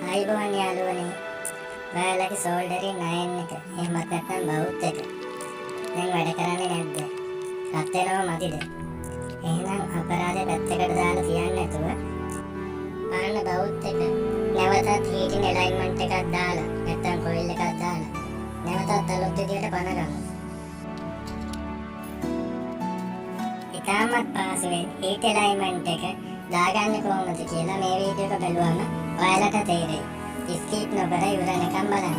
ආයිබෝන් යාළුවනේ. ඔයාලගේ සෝල්ඩරින් අයන් එක එහෙමත් නැත්නම් බවුත් එක දැන් වැඩ කරන්නේ නැද්ද? රත් වෙනව මදිද? එහෙනම් අපරාධය පැත්තකට දාලා තියන්න නැතුව බලන්න බවුත් එක නැවතත් හීටින් ඇලයින්මන්ට් එකක් දාලා නැත්නම් කොයිල් එකක් දාලා නැවතත් අලුත් විදියට පනගමු. ඉතාමත් පහසුවෙන් හීට් ඇලයින්මන්ට් එක දාගන්නේ කොහොමද කියලා මේ වීඩියෝ එක බලුවම ඔයාලට තේරෙයි. ස්කිප් නොකර ඉවර වෙනකම් බලන්න.